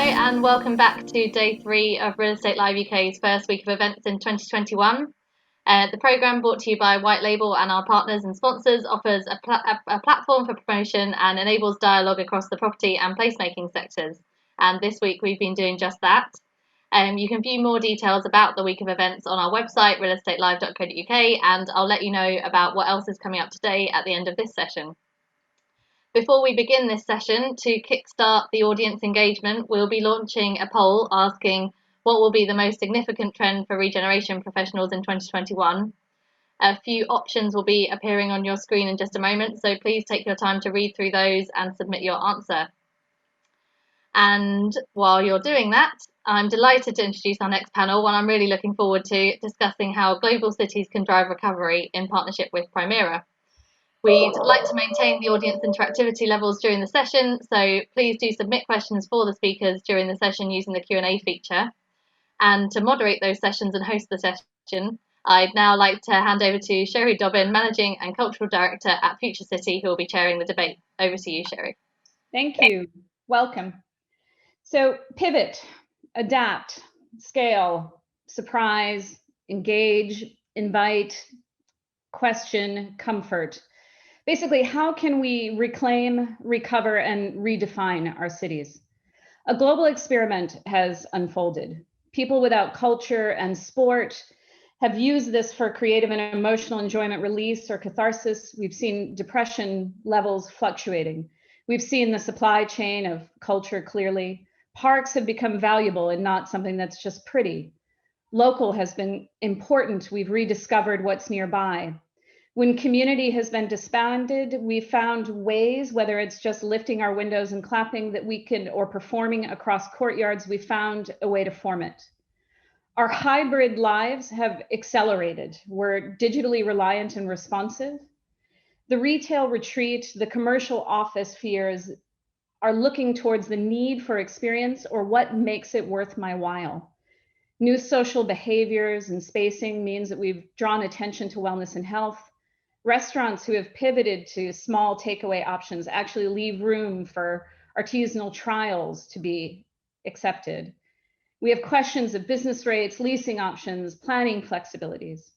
and welcome back to day 3 of Real Estate Live UK's first week of events in 2021. The programme, brought to you by White Label and our partners and sponsors, offers a platform for promotion and enables dialogue across the property and placemaking sectors. And this week we've been doing just that. You can view more details about the week of events on our website, realestatelive.co.uk, and I'll let you know about what else is coming up today at the end of this session. Before we begin this session, to kickstart the audience engagement, we'll be launching a poll asking what will be the most significant trend for regeneration professionals in 2021. A few options will be appearing on your screen in just a moment, so please take your time to read through those and submit your answer. And while you're doing that, I'm delighted to introduce our next panel, one I'm really looking forward to, discussing how global cities can drive recovery in partnership with Primera. We'd like to maintain the audience interactivity levels during the session, so please do submit questions for the speakers during the session using the Q&A feature. And to moderate those sessions and host the session, I'd now like to hand over to Sherry Dobbin, Managing and Cultural Director at FutureCity, who will be chairing the debate. Over to you, Sherry. Thank you. Welcome. So pivot, adapt, scale, surprise, engage, invite, question, comfort. Basically, how can we reclaim, recover, and redefine our cities? A global experiment has unfolded. People without culture and sport have used this for creative and emotional enjoyment release or catharsis. We've seen depression levels fluctuating. We've seen the supply chain of culture clearly. Parks have become valuable and not something that's just pretty. Local has been important. We've rediscovered what's nearby. When community has been disbanded, we found ways, whether it's just lifting our windows and clapping that we can, or performing across courtyards, we found a way to form it. Our hybrid lives have accelerated. We're digitally reliant and responsive. The retail retreat, the commercial office fears are looking towards the need for experience or what makes it worth my while. New social behaviors and spacing means that we've drawn attention to wellness and health. Restaurants who have pivoted to small takeaway options actually leave room for artisanal trials to be accepted. We have questions of business rates, leasing options, planning flexibilities.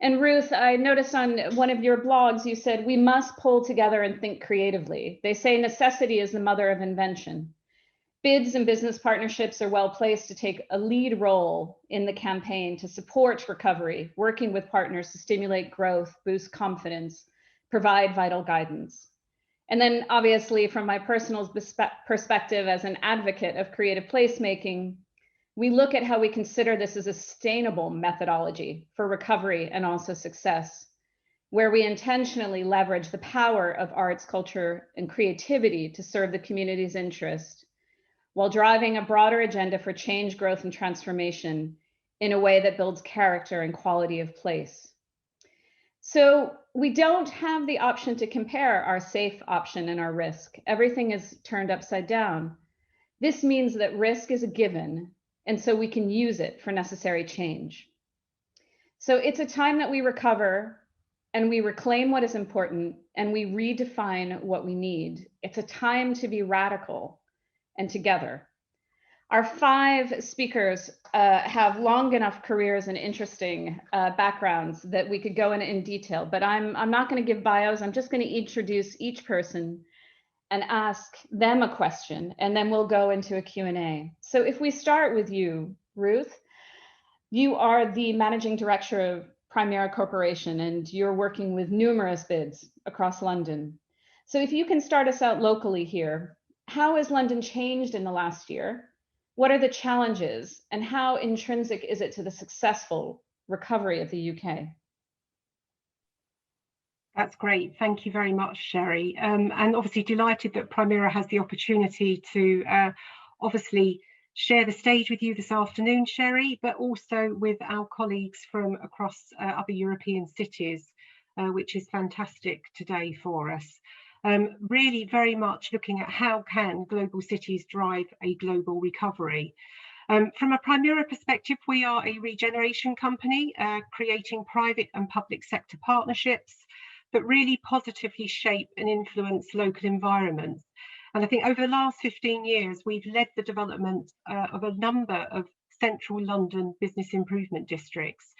And Ruth, I noticed on one of your blogs, you said, we must pull together and think creatively. They say necessity is the mother of invention. Bids and business partnerships are well placed to take a lead role in the campaign to support recovery, working with partners to stimulate growth, boost confidence, provide vital guidance. And then obviously from my personal perspective as an advocate of creative placemaking, we look at how we consider this as a sustainable methodology for recovery and also success, where we intentionally leverage the power of arts, culture, and creativity to serve the community's interest, while driving a broader agenda for change, growth, and transformation in a way that builds character and quality of place. So we don't have the option to compare our safe option and our risk. Everything is turned upside down. This means that risk is a given, and so we can use it for necessary change. So it's a time that we recover and we reclaim what is important and we redefine what we need. It's a time to be radical and together. Our 5 speakers have long enough careers and interesting backgrounds that we could go in detail, but I'm not going to give bios. I'm just going to introduce each person and ask them a question, and then we'll go into a Q&A. So if we start with you, Ruth, you are the Managing Director of Primera Corporation, and you're working with numerous bids across London. So if you can start us out locally here, how has London changed in the last year? What are the challenges, and how intrinsic is it to the successful recovery of the UK? That's great. Thank you very much, Sherry. And obviously delighted that Primera has the opportunity to obviously share the stage with you this afternoon, Sherry, but also with our colleagues from across other European cities, which is fantastic today for us. Really very much looking at how can global cities drive a global recovery. From a Primera perspective, we are a regeneration company, creating private and public sector partnerships that really positively shape and influence local environments. And I think over the last 15 years, we've led the development of a number of central London business improvement districts.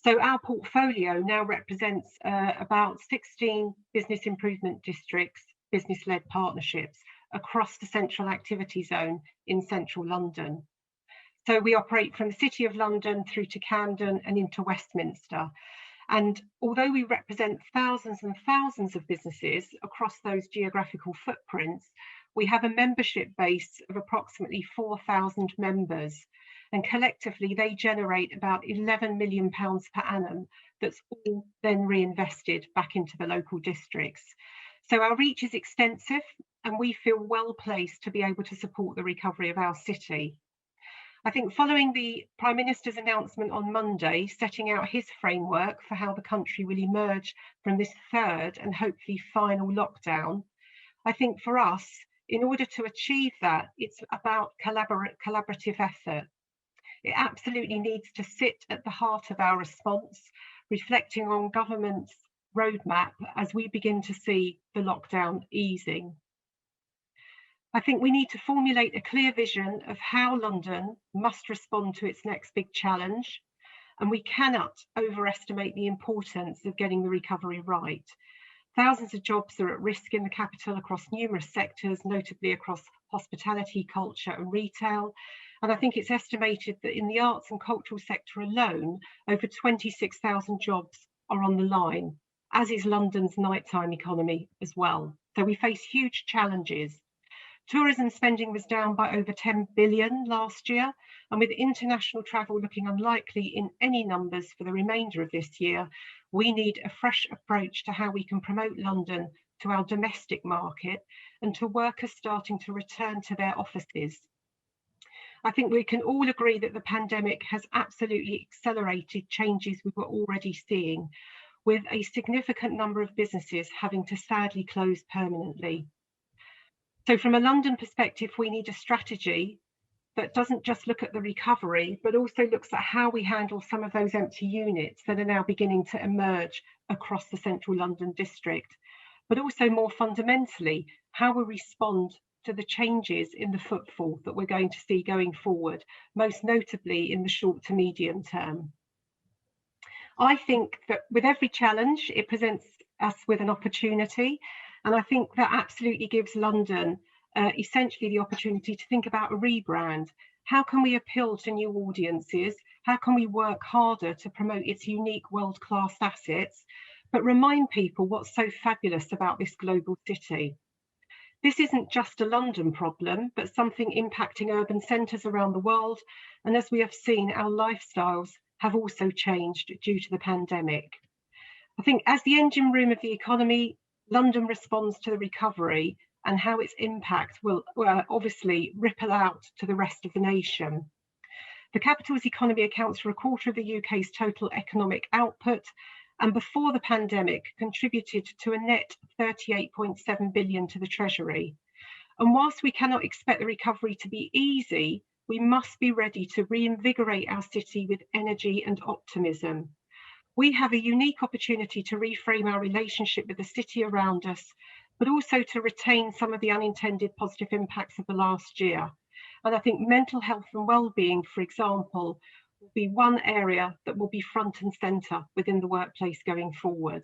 So our portfolio now represents about 16 business improvement districts, business-led partnerships across the central activity zone in central London. So we operate from the City of London through to Camden and into Westminster. And although we represent thousands and thousands of businesses across those geographical footprints, we have a membership base of approximately 4,000 members. And collectively, they generate about £11 million per annum that's all then reinvested back into the local districts. So our reach is extensive, and we feel well placed to be able to support the recovery of our city. I think following the Prime Minister's announcement on Monday, setting out his framework for how the country will emerge from this third and hopefully final lockdown, I think for us, in order to achieve that, it's about collaborative effort. It absolutely needs to sit at the heart of our response, reflecting on government's roadmap as we begin to see the lockdown easing. I think we need to formulate a clear vision of how London must respond to its next big challenge, and we cannot overestimate the importance of getting the recovery right. Thousands of jobs are at risk in the capital across numerous sectors, notably across hospitality, culture and retail. And I think it's estimated that in the arts and cultural sector alone, over 26,000 jobs are on the line, as is London's nighttime economy as well. So we face huge challenges. Tourism spending was down by over 10 billion last year, and with international travel looking unlikely in any numbers for the remainder of this year, we need a fresh approach to how we can promote London to our domestic market and to workers starting to return to their offices. I think we can all agree that the pandemic has absolutely accelerated changes we were already seeing, with a significant number of businesses having to sadly close permanently. So from a London perspective, we need a strategy that doesn't just look at the recovery, but also looks at how we handle some of those empty units that are now beginning to emerge across the central London district, but also more fundamentally, how we respond to the changes in the footfall that we're going to see going forward, most notably in the short to medium term. I think that with every challenge, it presents us with an opportunity. And I think that absolutely gives London essentially the opportunity to think about a rebrand. How can we appeal to new audiences? How can we work harder to promote its unique world-class assets, but remind people what's so fabulous about this global city? This isn't just a London problem, but something impacting urban centres around the world. And as we have seen, our lifestyles have also changed due to the pandemic. I think as the engine room of the economy, London responds to the recovery and how its impact will obviously ripple out to the rest of the nation. The capital's economy accounts for a quarter of the UK's total economic output, and before the pandemic contributed to a net 38.7 billion to the Treasury. And whilst we cannot expect the recovery to be easy, we must be ready to reinvigorate our city with energy and optimism. We have a unique opportunity to reframe our relationship with the city around us, but also to retain some of the unintended positive impacts of the last year. And I think mental health and well-being, for example, will be one area that will be front and centre within the workplace going forward.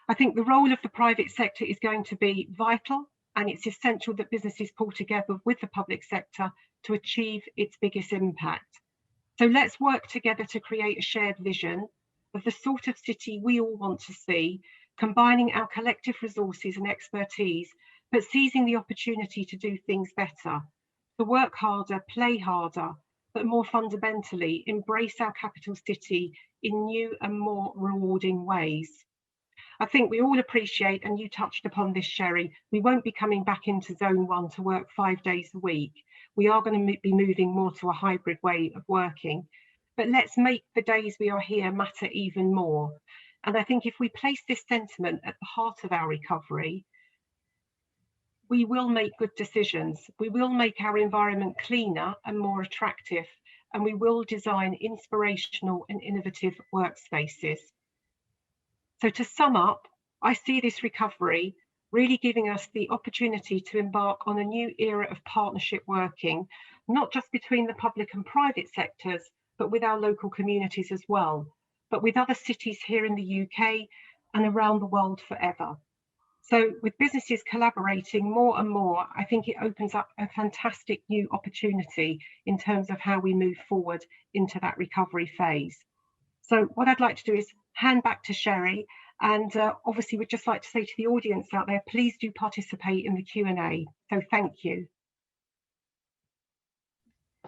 I think the role of the private sector is going to be vital, and it's essential that businesses pull together with the public sector to achieve its biggest impact. So let's work together to create a shared vision of the sort of city we all want to see, combining our collective resources and expertise, but seizing the opportunity to do things better, to work harder, play harder, but more fundamentally, embrace our capital city in new and more rewarding ways. I think we all appreciate, and you touched upon this, Sherry, we won't be coming back into zone 1 to work 5 days a week. We are going to be moving more to a hybrid way of working. But let's make the days we are here matter even more. And I think if we place this sentiment at the heart of our recovery, we will make good decisions. We will make our environment cleaner and more attractive, and we will design inspirational and innovative workspaces. So to sum up, I see this recovery really giving us the opportunity to embark on a new era of partnership working, not just between the public and private sectors, but with our local communities as well, but with other cities here in the UK and around the world forever. So with businesses collaborating more and more, I think it opens up a fantastic new opportunity in terms of how we move forward into that recovery phase. So what I'd like to do is hand back to Sherry, and obviously we'd just like to say to the audience out there, please do participate in the Q&A. So thank you.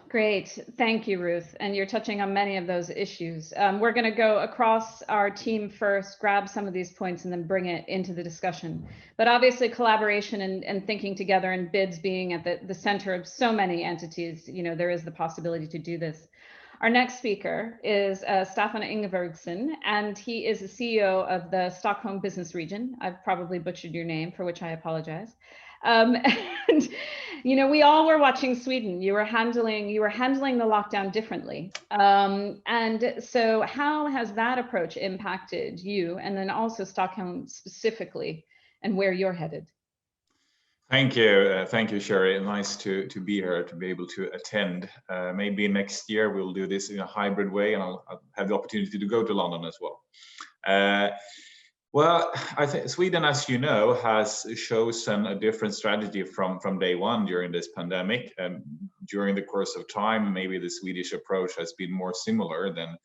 Great, thank you, Ruth. And you're touching on many of those issues. We're going to go across our team first, grab some of these points, and then bring it into the discussion. But obviously, collaboration and thinking together, and bids being at the center of so many entities, you know, there is the possibility to do this. Our next speaker is Staffan Ingvarsson, and he is the CEO of the Stockholm business region. I've probably butchered your name, for which I apologize. And you know, we all were watching Sweden. You were handling the lockdown differently. And so how has that approach impacted you, and then also Stockholm specifically, and where you're headed? Thank you, Sherry. Nice to be here, to be able to attend. Maybe next year we'll do this in a hybrid way, and I'll have the opportunity to go to London as well. Well, I think Sweden, as you know, has chosen a different strategy from day one during this pandemic. During the course of time, maybe the Swedish approach has been more similar than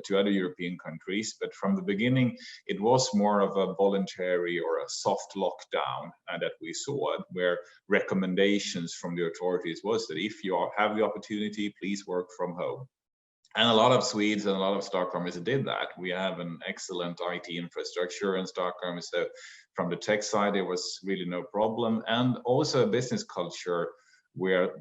to other European countries. But from the beginning, it was more of a voluntary or a soft lockdown that we saw, where recommendations from the authorities was that if you have the opportunity, please work from home. And a lot of Swedes and a lot of Stockholmers did that. We have an excellent IT infrastructure in Stockholm, so from the tech side, there was really no problem. And also a business culture where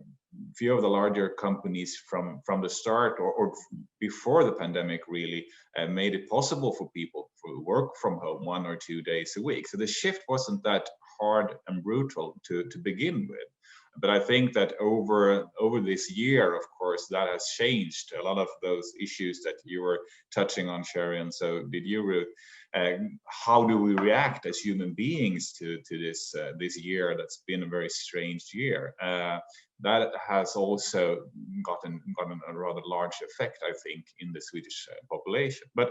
few of the larger companies from the start or before the pandemic really made it possible for people to work from home 1 or 2 days a week. So the shift wasn't that hard and brutal to begin with. But I think that over this year, of course, that has changed. A lot of those issues that you were touching on, Sherry, and so did you, Ruth. How do we react as human beings to this year that's been a very strange year? That has also gotten a rather large effect, I think, in the Swedish population. But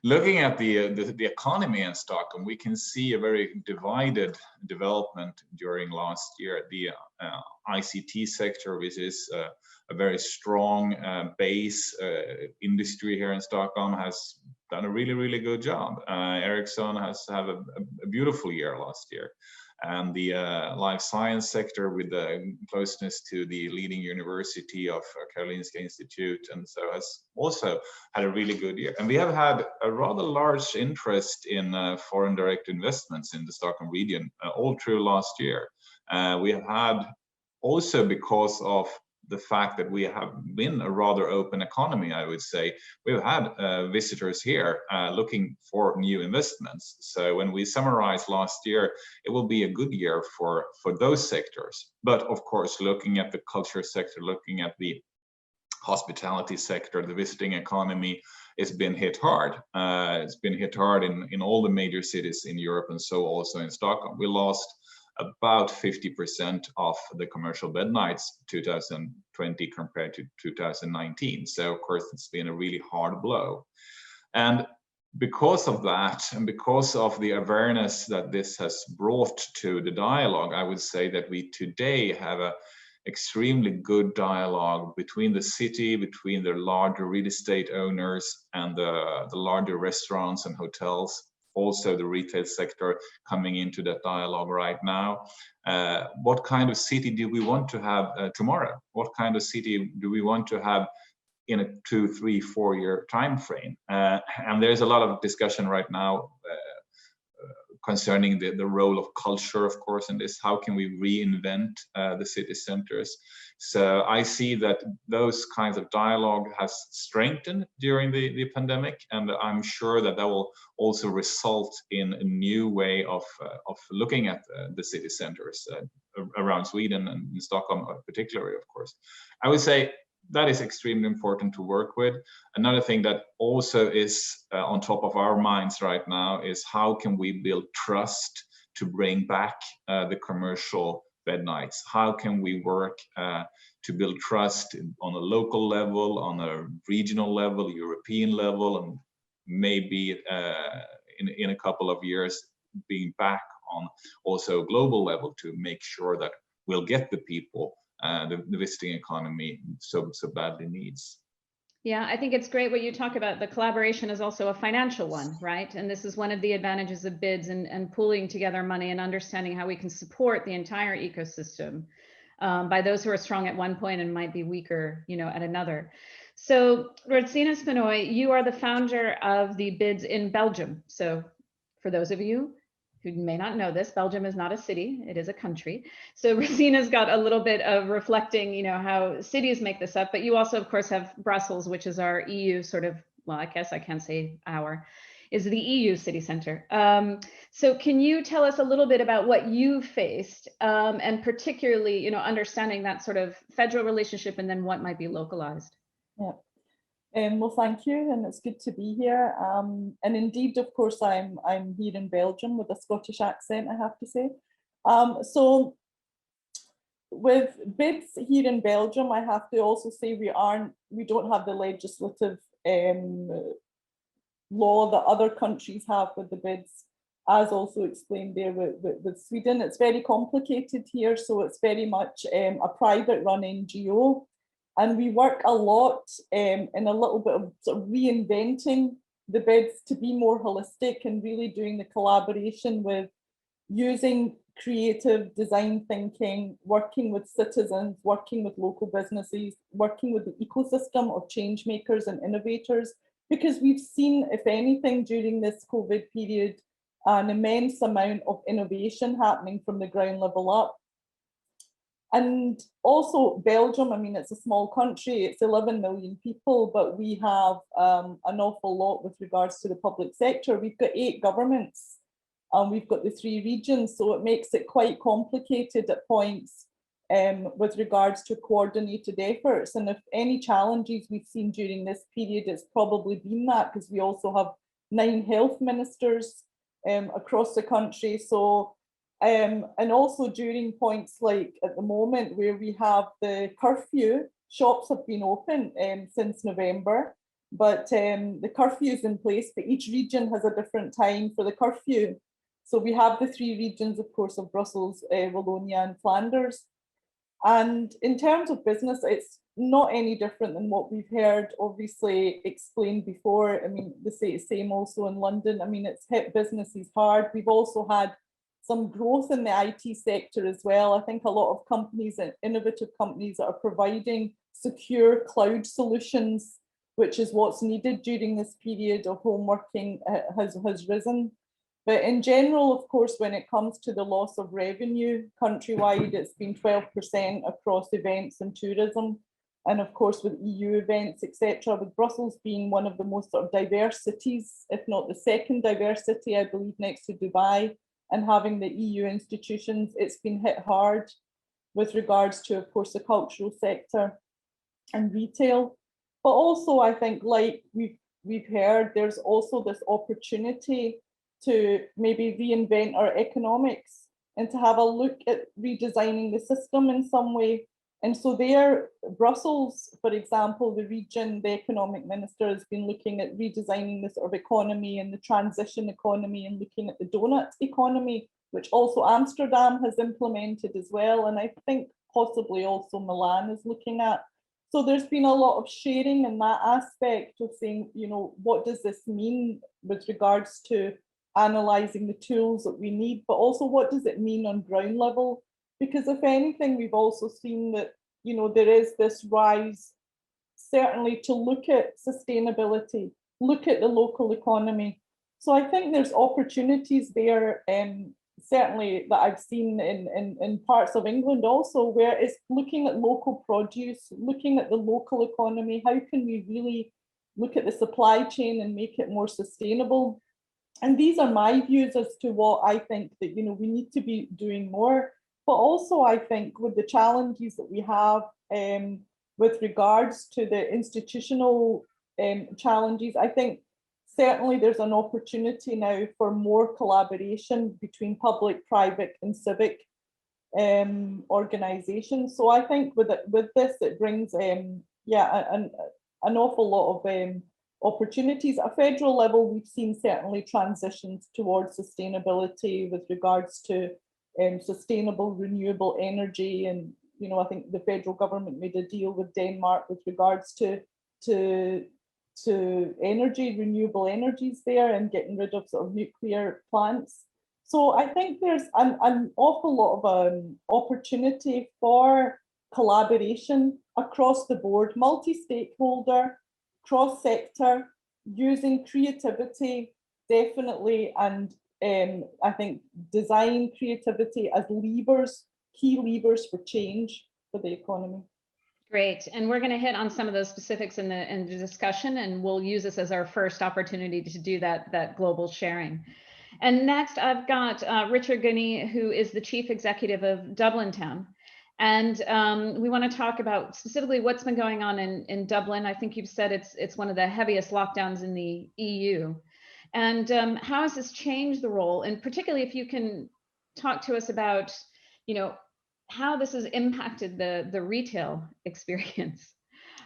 looking at the economy in Stockholm, we can see a very divided development during last year. The ICT sector, which is a very strong base industry here in Stockholm, has done a really good job. Ericsson has had a beautiful year last year. And the life science sector, with the closeness to the leading university of Karolinska Institute, and so has also had a really good year. And we have had a rather large interest in foreign direct investments in the Stockholm region all through last year. We have had also, because of the fact that we have been a rather open economy, I would say, we've had visitors here looking for new investments. So when we summarize last year, it will be a good year for those sectors. But of course, looking at the culture sector, looking at the hospitality sector, the visiting economy, it's been hit hard. It's been hit hard in all the major cities in Europe, and so also in Stockholm. We lost about 50% of the commercial bed nights 2020 compared to 2019. So of course it's been a really hard blow. And because of that, and because of the awareness that this has brought to the dialogue, I would say that we today have a extremely good dialogue between the city, between the larger real estate owners and the larger restaurants and hotels. Also the retail sector coming into that dialogue right now. What kind of city do we want to have tomorrow? What kind of city do we want to have in a 2, 3, 4 year time frame? And there's a lot of discussion right now concerning the role of culture, of course, in this. How can we reinvent the city centers? So I see that those kinds of dialogue has strengthened during the pandemic, and I'm sure that that will also result in a new way of looking at the city centers around Sweden and in Stockholm particularly, of course. I would say that is extremely important to work with. Another thing that also is on top of our minds right now is how can we build trust to bring back the commercial bed nights? How can we work to build trust on a local level, on a regional level, European level, and maybe in a couple of years being back on also a global level to make sure that we'll get the people the visiting economy so badly needs. Yeah, I think it's great what you talk about. The collaboration is also a financial one, right? And this is one of the advantages of bids and pooling together money and understanding how we can support the entire ecosystem by those who are strong at one point and might be weaker, at another. So Rozina Spinnoy, you are the founder of the bids in Belgium. So for those of you who may not know this, Belgium is not a city, it is a country. So Rozina's got a little bit of reflecting, how cities make this up, but you also of course have Brussels, which is our EU sort of, well, I guess I can't say is the EU city center. So can you tell us a little bit about what you faced and particularly, understanding that sort of federal relationship and then what might be localized? Yeah. Well, thank you, and it's good to be here. And indeed, of course, I'm here in Belgium with a Scottish accent, I have to say. So with bids here in Belgium, I have to also say we don't have the legislative law that other countries have with the bids, as also explained there with Sweden. It's very complicated here, so it's very much a private run NGO. And we work a lot in a little bit of sort of reinventing the bids to be more holistic and really doing the collaboration with using creative design thinking, working with citizens, working with local businesses, working with the ecosystem of change makers and innovators, because we've seen, if anything, during this COVID period, an immense amount of innovation happening from the ground level up. And also Belgium, I mean, it's a small country, it's 11 million people, but we have an awful lot with regards to the public sector. We've got 8 governments, and we've got the 3 regions, so it makes it quite complicated at points with regards to coordinated efforts. And if any challenges we've seen during this period, it's probably been that, because we also have 9 health ministers across the country. So and also during points like at the moment where we have the curfew, shops have been open since November, but the curfew is in place, but each region has a different time for the curfew. So we have the 3 regions, of course, of Brussels, Wallonia and Flanders. And in terms of business, it's not any different than what we've heard, obviously, explained before. I mean, the same also in London. I mean, it's hit businesses hard. We've also had some growth in the IT sector as well. I think a lot of companies and innovative companies that are providing secure cloud solutions, which is what's needed during this period of home working, has risen. But in general, of course, when it comes to the loss of revenue countrywide, it's been 12% across events and tourism. And of course, with EU events, etc., with Brussels being one of the most sort of diverse cities, if not the second diverse city, I believe, next to Dubai, and having the EU institutions, it's been hit hard with regards to, of course, the cultural sector and retail. But also, I think, like we've heard, there's also this opportunity to maybe reinvent our economics and to have a look at redesigning the system in some way. And so there, Brussels, for example, the region, the economic minister has been looking at redesigning the sort of economy and the transition economy and looking at the donut economy, which also Amsterdam has implemented as well. And I think possibly also Milan is looking at. So there's been a lot of sharing in that aspect of saying, what does this mean with regards to analysing the tools that we need, but also what does it mean on ground level? Because if anything, we've also seen that, there is this rise, certainly to look at sustainability, look at the local economy. So I think there's opportunities there, certainly that I've seen in parts of England also, where it's looking at local produce, looking at the local economy. How can we really look at the supply chain and make it more sustainable? And these are my views as to what I think that, we need to be doing more. But also, I think with the challenges that we have, with regards to the institutional challenges, I think certainly there's an opportunity now for more collaboration between public, private and civic organizations. So I think with this, it brings an awful lot of opportunities. At a federal level, we've seen certainly transitions towards sustainability with regards to sustainable renewable energy. And, you know, I think the federal government made a deal with Denmark with regards to energy, renewable energies there, and getting rid of sort of nuclear plants. So I think there's an awful lot of opportunity for collaboration across the board, multi-stakeholder, cross-sector, using creativity, definitely, and I think design creativity as levers, key levers for change for the economy. Great, and we're going to hit on some of those specifics in the discussion, and we'll use this as our first opportunity to do that global sharing. And next, I've got Richard Guiney, who is the Chief Executive of DublinTown. And we want to talk about specifically what's been going on in Dublin. I think you've said it's one of the heaviest lockdowns in the EU. And how has this changed the role? And particularly if you can talk to us about, you know, how this has impacted the retail experience.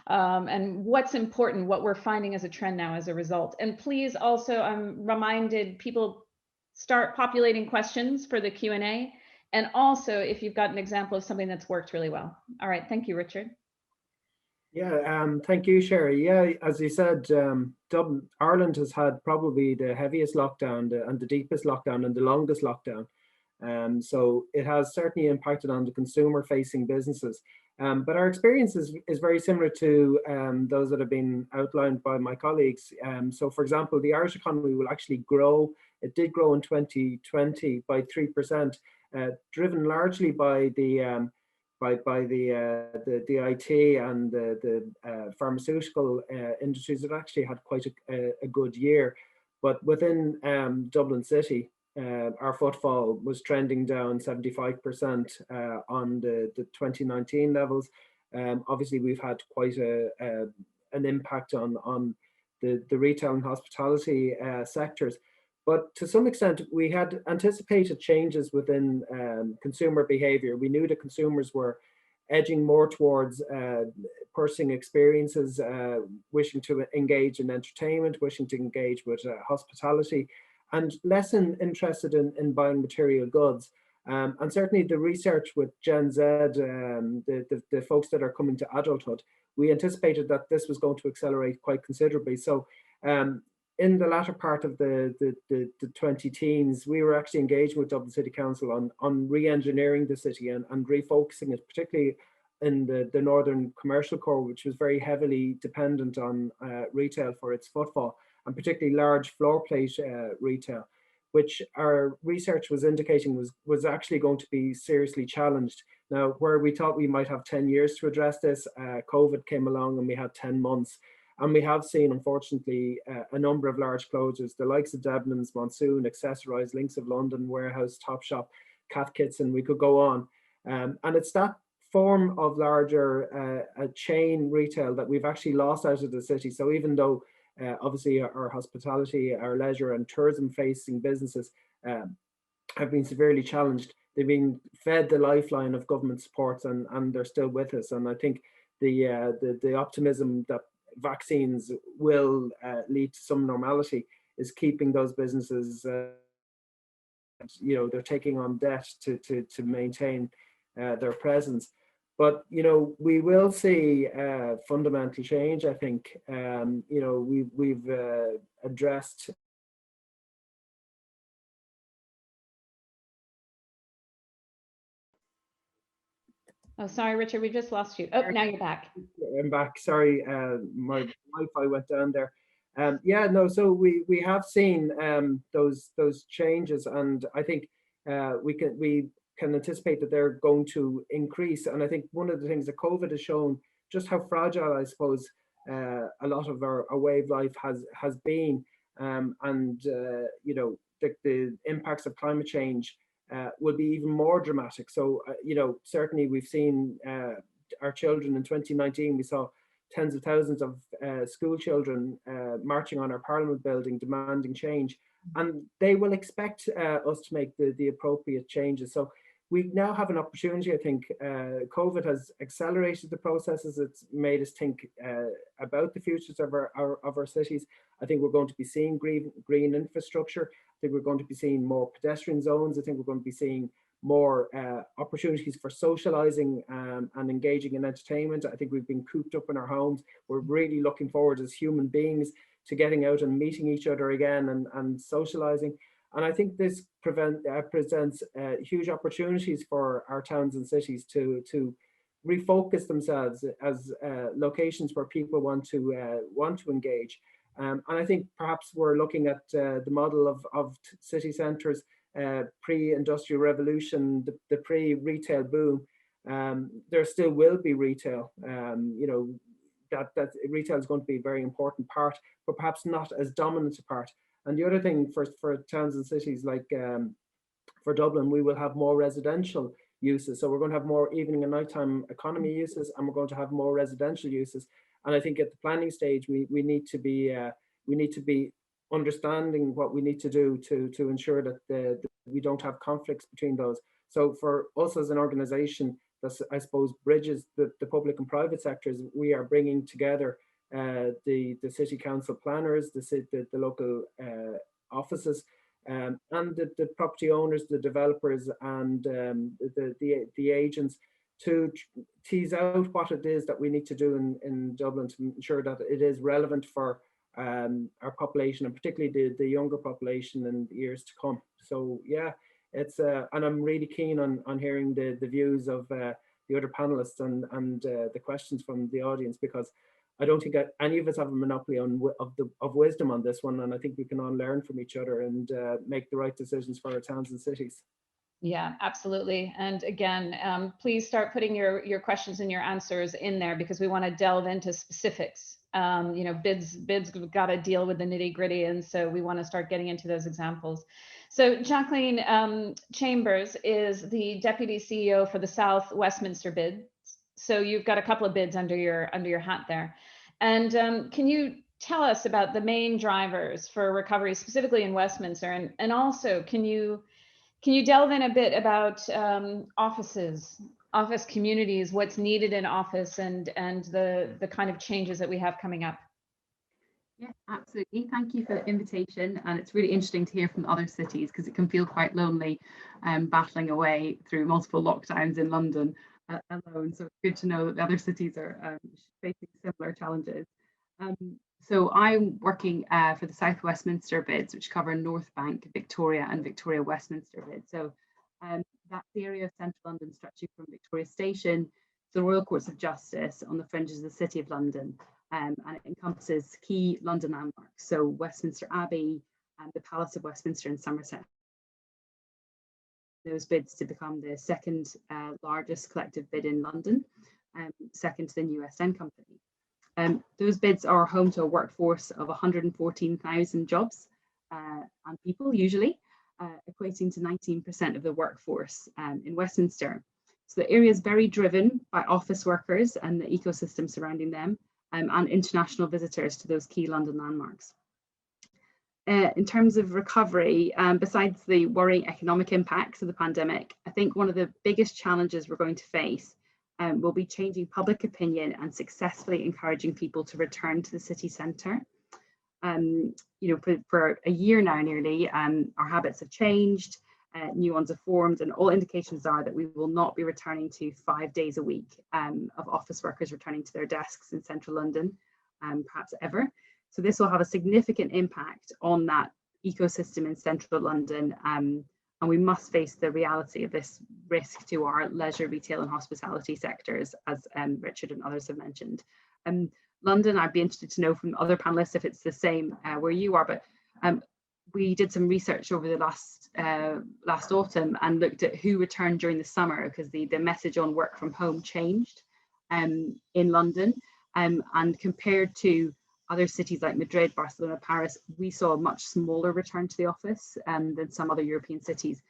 And what's important, what we're finding as a trend now as a result. And please also, I'm reminded people start populating questions for the Q&A. And also if you've got an example of something that's worked really well. All right, thank you, Richard. Yeah, thank you, Sherry. Yeah, as you said, Ireland has had probably the heaviest lockdown and the deepest lockdown and the longest lockdown. So it has certainly impacted on the consumer-facing businesses. But our experience is very similar to those that have been outlined by my colleagues. So, for example, the Irish economy will actually grow. It did grow in 2020 by 3%, driven largely by the IT and the pharmaceutical industries. It actually had quite a good year. But within Dublin City, our footfall was trending down 75% on the 2019 levels. Obviously, we've had quite an impact on the retail and hospitality sectors. But to some extent, we had anticipated changes within consumer behavior. We knew that consumers were edging more towards purchasing experiences, wishing to engage in entertainment, wishing to engage with hospitality, and less interested in buying material goods. And certainly the research with Gen Z, the folks that are coming to adulthood, we anticipated that this was going to accelerate quite considerably. So in the latter part of the 20-teens, we were actually engaging with Dublin City Council on re-engineering the city and refocusing it, particularly in the northern commercial core, which was very heavily dependent on retail for its footfall, and particularly large floor plate retail, which our research was indicating was actually going to be seriously challenged. Now, where we thought we might have 10 years to address this, COVID came along and we had 10 months. And we have seen, unfortunately, a number of large closures, the likes of Debenhams, Monsoon, Accessorize, Links of London, Warehouse, Topshop, Cat Kits, and we could go on. And it's that form of larger chain retail that we've actually lost out of the city. So even though obviously our hospitality, our leisure and tourism facing businesses have been severely challenged, they've been fed the lifeline of government supports and they're still with us. And I think the optimism that vaccines will lead to some normality is keeping those businesses, you know, they're taking on debt to maintain their presence. But, you know, we will see fundamental change, I think. You know, we've addressed Oh, sorry, Richard, we just lost you. Oh, now you're back. I'm back. Sorry, my Wi-Fi went down there. Yeah, no. So we have seen those changes, and I think we can anticipate that they're going to increase. And I think one of the things that COVID has shown just how fragile, I suppose, a lot of our way of life has been, and you know, the impacts of climate change will be even more dramatic. So, you know, certainly we've seen our children. In 2019, we saw tens of thousands of school children marching on our Parliament building demanding change, and they will expect us to make the appropriate changes. So we now have an opportunity. I think COVID has accelerated the processes. It's made us think about the futures of our cities. I think we're going to be seeing green infrastructure. I think we're going to be seeing more pedestrian zones. I think we're going to be seeing more opportunities for socializing and engaging in entertainment. I think we've been cooped up in our homes. We're really looking forward as human beings to getting out and meeting each other again and socializing. And I think this presents huge opportunities for our towns and cities to refocus themselves as locations where people want to engage. And I think perhaps we're looking at the model of city centres pre-industrial revolution, the pre-retail boom. There still will be retail. You know, that retail is going to be a very important part, but perhaps not as dominant a part. And the other thing for towns and cities like for Dublin, we will have more residential uses. So we're going to have more evening and nighttime economy uses, and we're going to have more residential uses. And I think at the planning stage, we need to be understanding what we need to do to ensure that we don't have conflicts between those. So for us as an organisation that I suppose bridges the public and private sectors, we are bringing together the city council planners, the local offices, and the property owners, the developers, and the agents to tease out what it is that we need to do in Dublin to ensure that it is relevant for our population, and particularly the younger population in the years to come. So yeah, it's and I'm really keen on hearing the views of the other panelists and the questions from the audience, because I don't think any of us have a monopoly of wisdom on this one, and I think we can all learn from each other and make the right decisions for our towns and cities. Yeah, absolutely. And again, please start putting your questions and your answers in there, because we want to delve into specifics. You know, bids got to deal with the nitty gritty, and so we want to start getting into those examples. So Jacqueline Chambers is the Deputy CEO for the South Westminster bids. So you've got a couple of bids under your hat there. And can you tell us about the main drivers for recovery, specifically in Westminster? And also, can you delve in a bit about office communities, what's needed in office, and the kind of changes that we have coming up? Yeah, absolutely. Thank you for the invitation. And it's really interesting to hear from other cities, because it can feel quite lonely battling away through multiple lockdowns in London alone. So it's good to know that the other cities are facing similar challenges. So I'm working for the South Westminster bids, which cover North Bank, Victoria, and Victoria Westminster bids. So that's the area of central London stretching from Victoria Station to the Royal Courts of Justice on the fringes of the City of London. And it encompasses key London landmarks, so Westminster Abbey and the Palace of Westminster in Somerset. Those bids to become the second largest collective bid in London, second to the new West End Company. Those bids are home to a workforce of 114,000 jobs and people, usually, equating to 19% of the workforce in Westminster. So the area is very driven by office workers and the ecosystem surrounding them, and international visitors to those key London landmarks. In terms of recovery, besides the worrying economic impacts of the pandemic, I think one of the biggest challenges we're going to face will be changing public opinion and successfully encouraging people to return to the city centre. You know, for a year now nearly, our habits have changed, new ones have formed, and all indications are that we will not be returning to 5 days a week of office workers returning to their desks in central London, perhaps ever. So this will have a significant impact on that ecosystem in central London, and we must face the reality of this risk to our leisure, retail and hospitality sectors, as Richard and others have mentioned. London, I'd be interested to know from other panelists if it's the same where you are, but we did some research over the last autumn and looked at who returned during the summer, because the message on work from home changed in London, and compared to other cities like Madrid, Barcelona, Paris, we saw a much smaller return to the office than some other European cities.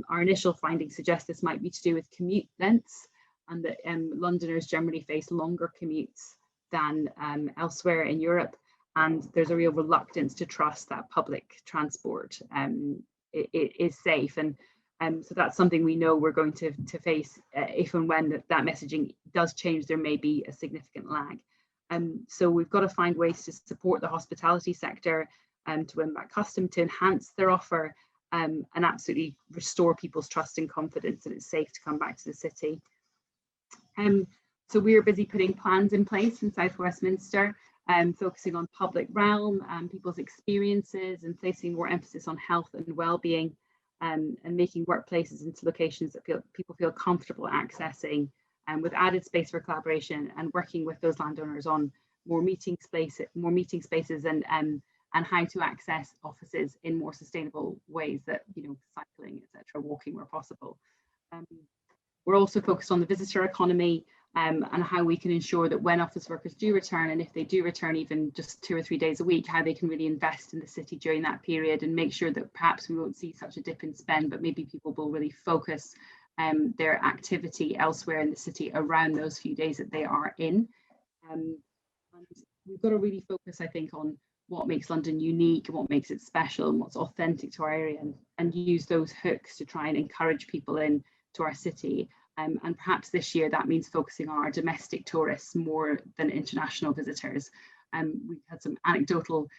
Our initial findings suggest this might be to do with commute lengths and that Londoners generally face longer commutes than elsewhere in Europe. And there's a real reluctance to trust that public transport is safe. And so that's something we know we're going to face if and when that messaging does change. There may be a significant lag. So we've got to find ways to support the hospitality sector to win back custom, to enhance their offer, and absolutely restore people's trust and confidence that it's safe to come back to the city. So we're busy putting plans in place in South Westminster, focusing on public realm and people's experiences, and placing more emphasis on health and well-being, and making workplaces into locations that people feel comfortable accessing, and with added space for collaboration, and working with those landowners on more meeting spaces and how to access offices in more sustainable ways, that, you know, cycling, etc., walking where possible. We're also focused on the visitor economy, and how we can ensure that when office workers do return, and if they do return even just 2 or 3 days a week, how they can really invest in the city during that period, and make sure that perhaps we won't see such a dip in spend, but maybe people will really focus their activity elsewhere in the city around those few days that they are in. And we've got to really focus, I think, on what makes London unique, what makes it special, and what's authentic to our area, and use those hooks to try and encourage people in to our city. And perhaps this year that means focusing on our domestic tourists more than international visitors. We've had some anecdotal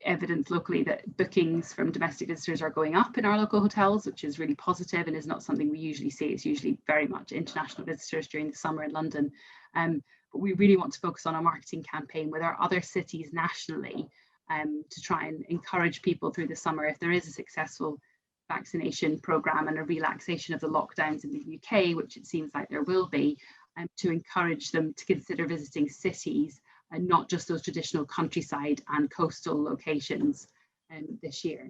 evidence locally that bookings from domestic visitors are going up in our local hotels, which is really positive and is not something we usually see. It's usually very much international visitors during the summer in London. But we really want to focus on a marketing campaign with our other cities nationally, to try and encourage people through the summer, if there is a successful vaccination programme and a relaxation of the lockdowns in the UK, which it seems like there will be, to encourage them to consider visiting cities and not just those traditional countryside and coastal locations this year.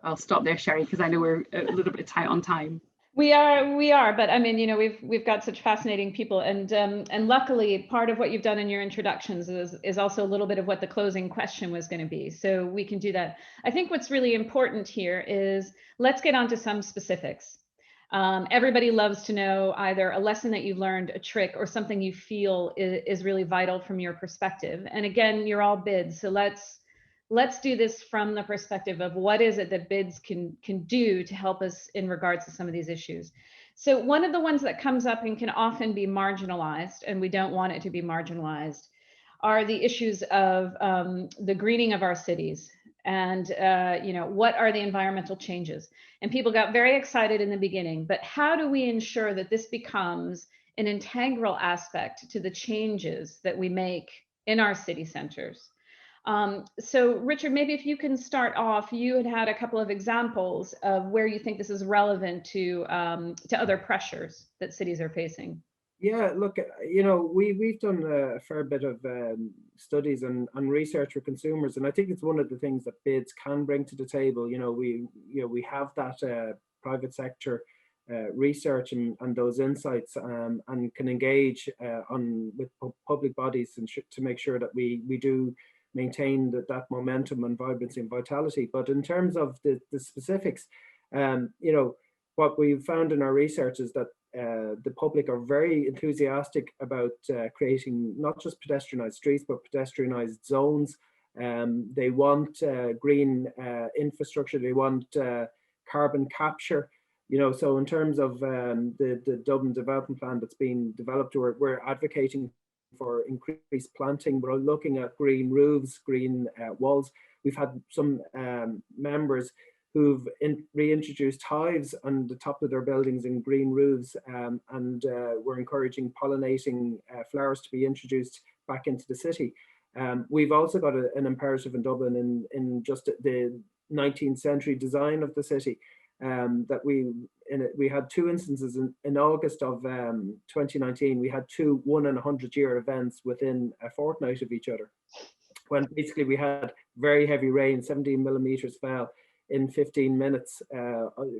I'll stop there, Sherry, because I know we're a little bit tight on time. We are, but I mean, you know, we've got such fascinating people, and luckily part of what you've done in your introductions is also a little bit of what the closing question was going to be, so we can do that. I think what's really important here is, let's get on to some specifics. Everybody loves to know either a lesson that you've learned, a trick, or something you feel is really vital from your perspective. And again, you're all bids, so let's do this from the perspective of what is it that bids can do to help us in regards to some of these issues. So one of the ones that comes up and can often be marginalized, and we don't want it to be marginalized, are the issues of the greening of our cities. And you know, what are the environmental changes? And people got very excited in the beginning, but how do we ensure that this becomes an integral aspect to the changes that we make in our city centers? So Richard, maybe if you can start off, you had a couple of examples of where you think this is relevant to other pressures that cities are facing. Yeah, look, you know, we've done a fair bit of studies and research with consumers, and I think it's one of the things that bids can bring to the table. You know, we have that private sector research and those insights, and can engage with public bodies and to make sure that we do maintain that momentum and vibrancy and vitality. But in terms of the specifics, you know, what we've found in our research is that the public are very enthusiastic about creating not just pedestrianised streets, but pedestrianised zones. They want green infrastructure, they want carbon capture. You know, so in terms of the Dublin development plan that's being developed, we're advocating for increased planting. We're looking at green roofs, green walls. We've had some members who've reintroduced hives on the top of their buildings in green roofs, and we're encouraging pollinating flowers to be introduced back into the city. We've also got an imperative in Dublin in just the 19th century design of the city, that we had two instances in August of 2019. We had two 1 in 100 year events within a fortnight of each other, when basically we had very heavy rain, 17 millimeters fell in 15 minutes,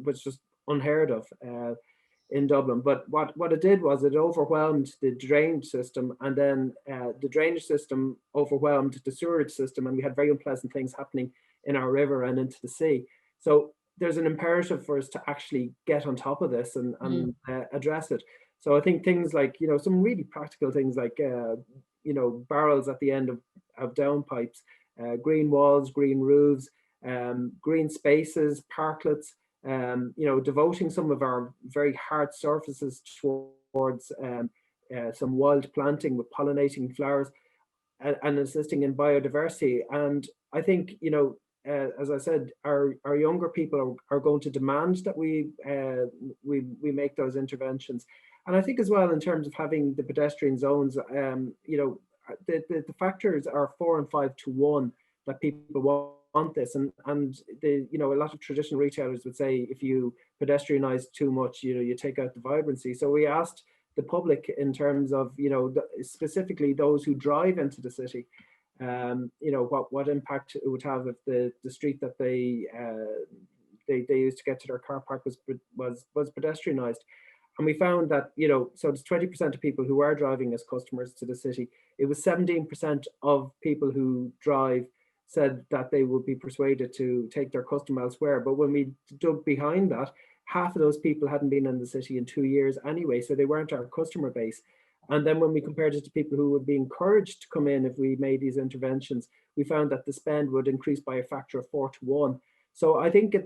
was just unheard of in Dublin. But what it did was it overwhelmed the drainage system, and then the drainage system overwhelmed the sewerage system, and we had very unpleasant things happening in our river and into the sea. So there's an imperative for us to actually get on top of this and address it. So I think things like, you know, some really practical things like, you know, barrels at the end of downpipes, green walls, green roofs, green spaces, parklets, you know, devoting some of our very hard surfaces towards some wild planting with pollinating flowers and assisting in biodiversity. And I think, you know, as I said, our younger people are going to demand that we make those interventions. And I think as well, in terms of having the pedestrian zones, you know, the factors are 4 and 5 to 1 that people want this. And the, you know, a lot of traditional retailers would say if you pedestrianize too much, you know, you take out the vibrancy. So we asked the public in terms of, you know, specifically those who drive into the city, you know, what impact it would have if the street that they used to get to their car park was pedestrianized. And we found that, you know, so it's 20% of people who are driving as customers to the city. It was 17% of people who drive said that they would be persuaded to take their custom elsewhere. But when we dug behind that, half of those people hadn't been in the city in 2 years anyway, so they weren't our customer base. And then when we compared it to people who would be encouraged to come in if we made these interventions, we found that the spend would increase by a factor of 4 to 1. So I think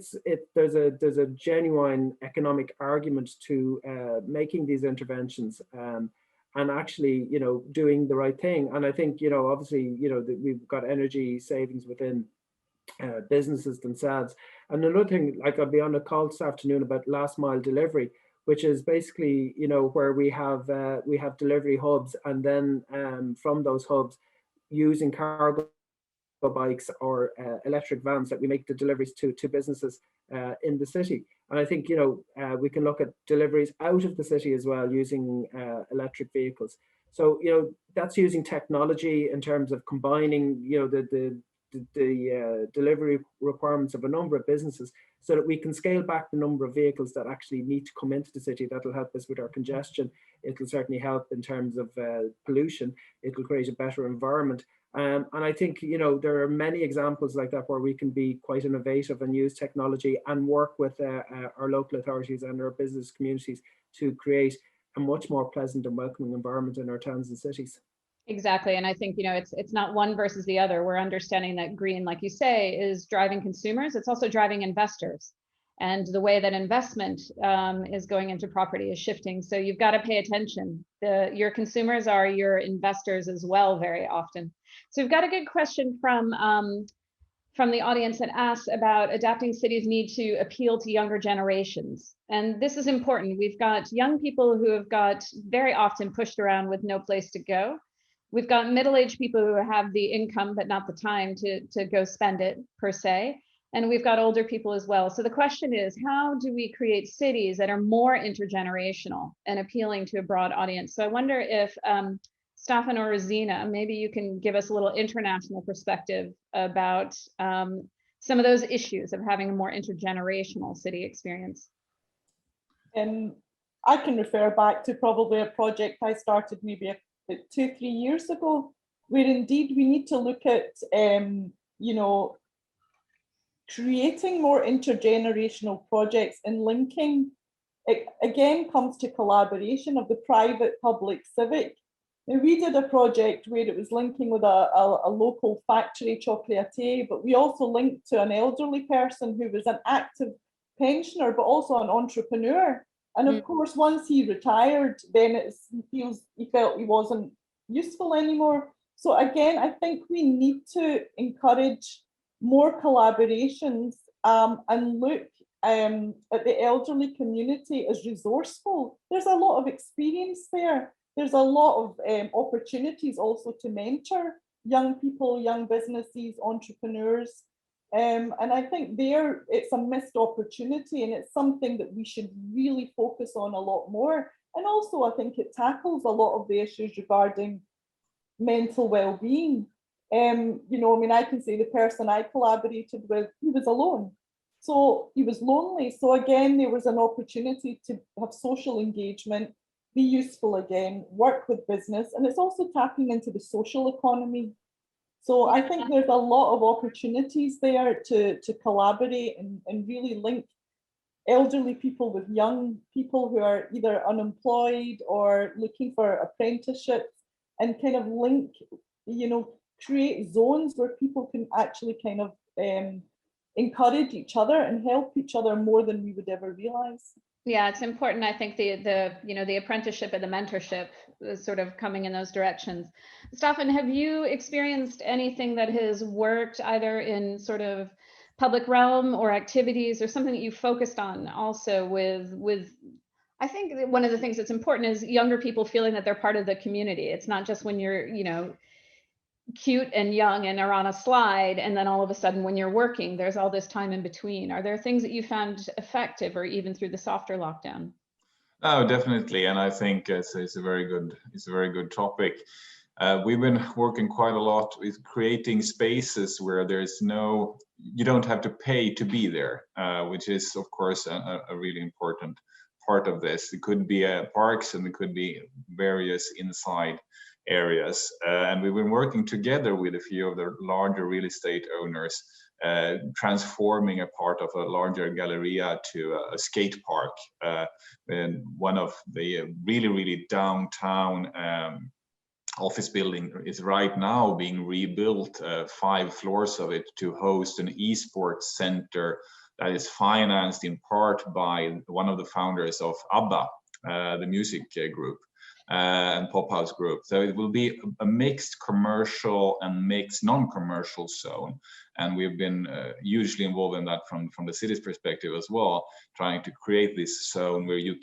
there's a genuine economic argument to making these interventions and actually, you know, doing the right thing. And I think, you know, obviously, you know, we've got energy savings within businesses themselves. And another thing, like I'll be on a call this afternoon about last mile delivery, which is basically, you know, where we have delivery hubs, and then from those hubs using cargo bikes or electric vans that we make the deliveries to businesses in the city. And I think, you know, we can look at deliveries out of the city as well using electric vehicles. So, you know, that's using technology in terms of combining, you know, the delivery requirements of a number of businesses so that we can scale back the number of vehicles that actually need to come into the city. That'll help us with our congestion. It'll certainly help in terms of pollution. It'll create a better environment. And I think, you know, there are many examples like that where we can be quite innovative and use technology and work with our local authorities and our business communities to create a much more pleasant and welcoming environment in our towns and cities. Exactly. And I think, you know, it's not one versus the other. We're understanding that green, like you say, is driving consumers. It's also driving investors. And the way that investment is going into property is shifting. So you've got to pay attention. Your consumers are your investors as well, very often. So we've got a good question from the audience that asks about adapting cities' need to appeal to younger generations. And this is important. We've got young people who have got very often pushed around with no place to go. We've got middle-aged people who have the income, but not the time to go spend it per se. And we've got older people as well. So the question is, how do we create cities that are more intergenerational and appealing to a broad audience? So I wonder if Staffan or Rozina, maybe you can give us a little international perspective about some of those issues of having a more intergenerational city experience. I can refer back to probably a project I started maybe 2-3 years ago, where indeed we need to look at, you know, creating more intergenerational projects and linking. It again comes to collaboration of the private, public, civic. Now, we did a project where it was linking with a local factory chocolatier, but we also linked to an elderly person who was an active pensioner, but also an entrepreneur. And of course, once he retired, then he felt he wasn't useful anymore. So again, I think we need to encourage more collaborations and look at the elderly community as resourceful. There's a lot of experience there. There's a lot of opportunities also to mentor young people, young businesses, entrepreneurs. And I think there it's a missed opportunity, and it's something that we should really focus on a lot more. And also I think it tackles a lot of the issues regarding mental well-being. You know, I mean, I can say the person I collaborated with, he was alone. So he was lonely. So again, there was an opportunity to have social engagement, be useful again, work with business. And it's also tapping into the social economy. So I think there's a lot of opportunities there to collaborate and really link elderly people with young people who are either unemployed or looking for apprenticeships, and kind of link, you know, create zones where people can actually kind of encourage each other and help each other more than we would ever realize. Yeah, it's important. I think the apprenticeship and the mentorship is sort of coming in those directions. Staffan, have you experienced anything that has worked either in sort of public realm or activities, or something that you focused on also with I think that one of the things that's important is younger people feeling that they're part of the community. It's not just when you're, you know, cute and young and are on a slide, and then all of a sudden when you're working, there's all this time in between. Are there things that you found effective, or even through the softer lockdown? Oh, definitely, and I think it's a very good topic. We've been working quite a lot with creating spaces where you don't have to pay to be there, which is of course a really important part of this. It could be parks, and it could be various inside areas, and we've been working together with a few of the larger real estate owners, transforming a part of a larger galleria to a skate park. And one of the really downtown office building is right now being rebuilt, 5 floors of it, to host an esports center that is financed in part by one of the founders of ABBA, the music group, and pop house group. So it will be a mixed commercial and mixed non-commercial zone, and we've been hugely involved in that from the city's perspective as well, trying to create this zone where you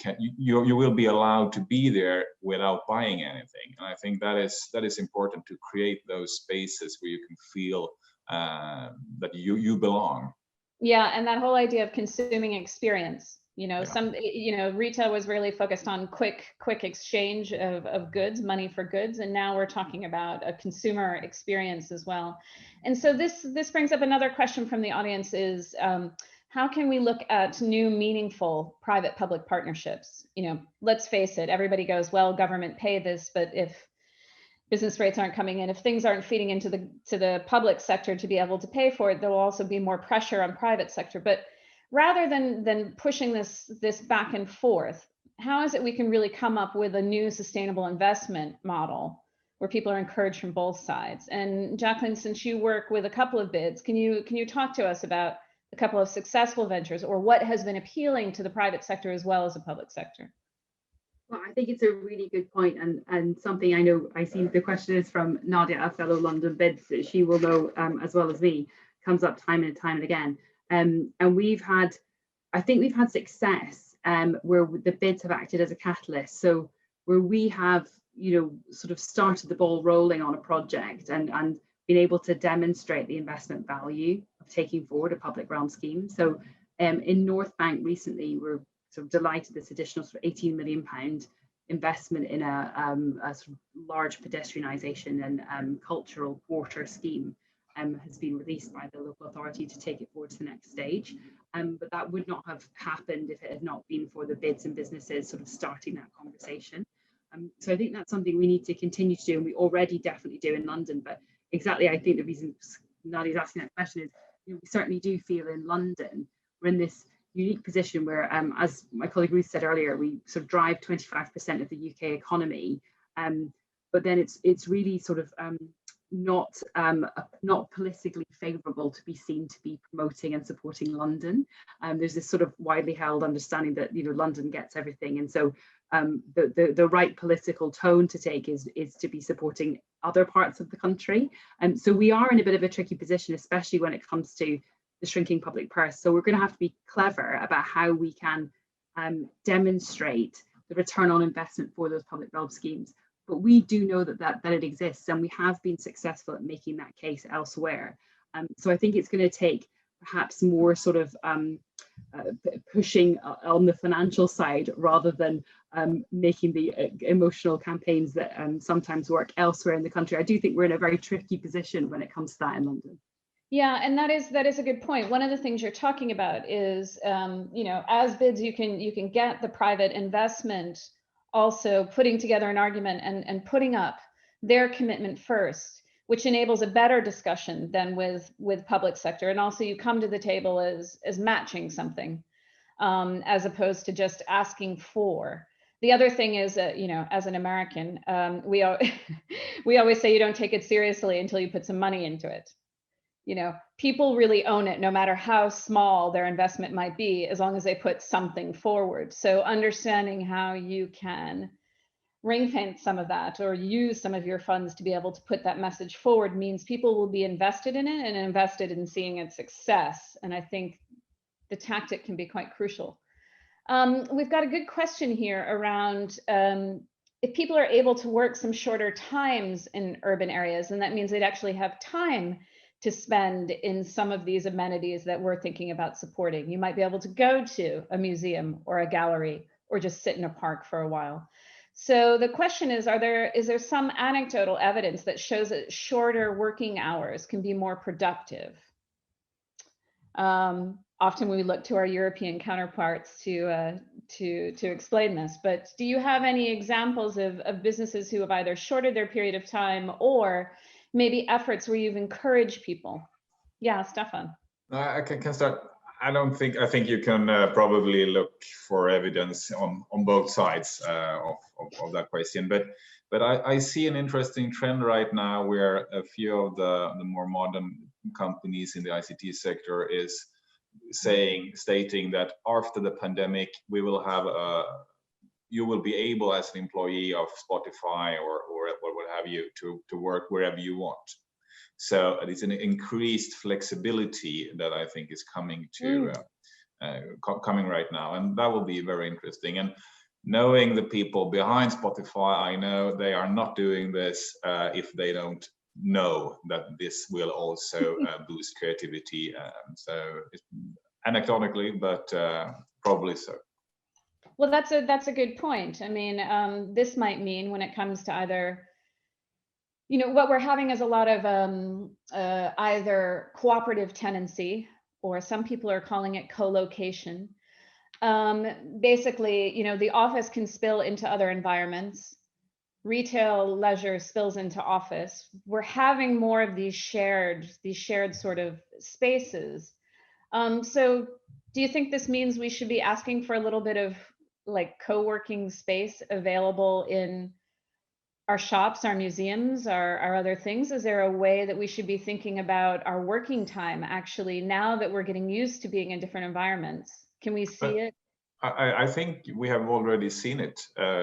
will be allowed to be there without buying anything. And I think that is important, to create those spaces where you can feel that you belong. Yeah, and that whole idea of consuming experience. You know, Yeah. retail was really focused on quick exchange of goods, money for goods, and now we're talking about a consumer experience as well. And so this brings up another question from the audience: is how can we look at new, meaningful private-public partnerships? You know, let's face it, everybody goes, well, government pay this, but if business rates aren't coming in, if things aren't feeding into the public sector to be able to pay for it, there will also be more pressure on private sector. But rather than pushing this back and forth, how is it we can really come up with a new sustainable investment model where people are encouraged from both sides? And Jacqueline, since you work with a couple of bids, can you talk to us about a couple of successful ventures, or what has been appealing to the private sector as well as the public sector? Well, I think it's a really good point, and something I see the question is from Nadia, a fellow London bids, that she will know as well as me, comes up time and time and again. And I think we've had success where the bids have acted as a catalyst. So where we have, sort of started the ball rolling on a project and been able to demonstrate the investment value of taking forward a public realm scheme. So in North Bank recently, we're sort of delighted this additional sort of £18 million investment in a sort of large pedestrianisation and cultural quarter scheme has been released by the local authority to take it forward to the next stage. But that would not have happened if it had not been for the bids and businesses sort of starting that conversation. So I think that's something we need to continue to do, and we already definitely do in London. But exactly, I think the reason Nadia's asking that question is, we certainly do feel in London we're in this unique position where, as my colleague Ruth said earlier, we sort of drive 25% of the UK economy, but then it's really sort of not politically favourable to be seen to be promoting and supporting London. There's this sort of widely held understanding that London gets everything, and so the right political tone to take is to be supporting other parts of the country. So we are in a bit of a tricky position, especially when it comes to the shrinking public purse. So we're going to have to be clever about how we can demonstrate the return on investment for those public realm schemes. But we do know that it exists, and we have been successful at making that case elsewhere. So I think it's going to take perhaps more sort of pushing on the financial side rather than making the emotional campaigns that sometimes work elsewhere in the country. I do think we're in a very tricky position when it comes to that in London. Yeah, and that is a good point. One of the things you're talking about is, as bids, you can get the private investment also putting together an argument and putting up their commitment first. which enables a better discussion than with public sector. And also you come to the table as matching something, as opposed to just asking for. The other thing is, you know, as an American, we always say you don't take it seriously until you put some money into it. You know, people really own it, no matter how small their investment might be, as long as they put something forward. So understanding how you can ring fence some of that or use some of your funds to be able to put that message forward means people will be invested in it and invested in seeing its success. And I think the tactic can be quite crucial. We've got a good question here around if people are able to work some shorter times in urban areas, and that means they'd actually have time to spend in some of these amenities that we're thinking about supporting. You might be able to go to a museum or a gallery or just sit in a park for a while. So the question is there some anecdotal evidence that shows that shorter working hours can be more productive? Often we look to our European counterparts to explain this, but do you have any examples of businesses who have either shortened their period of time or maybe efforts where you've encouraged people? Yeah, Staffan. I can start. I think you can probably look for evidence on both sides of that question, but I see an interesting trend right now where a few of the more modern companies in the ICT sector is stating that after the pandemic we will have you will be able as an employee of Spotify or what have you to work wherever you want. So it's an increased flexibility that I think is coming to coming right now, and that will be very interesting. And knowing the people behind Spotify, I know they are not doing this if they don't know that this will also boost creativity. So it's anecdotally, but probably so. Well, that's a good point. I mean, this might mean when it comes to either, you know, what we're having is a lot of either cooperative tenancy, or some people are calling it co-location. Basically, you know, the office can spill into other environments. Retail, leisure spills into office. We're having more of these shared sort of spaces. So do you think this means we should be asking for a little bit of like co-working space available in our shops, our museums, our other things? Is there a way that we should be thinking about our working time actually now that we're getting used to being in different environments? Can we see it? I think we have already seen it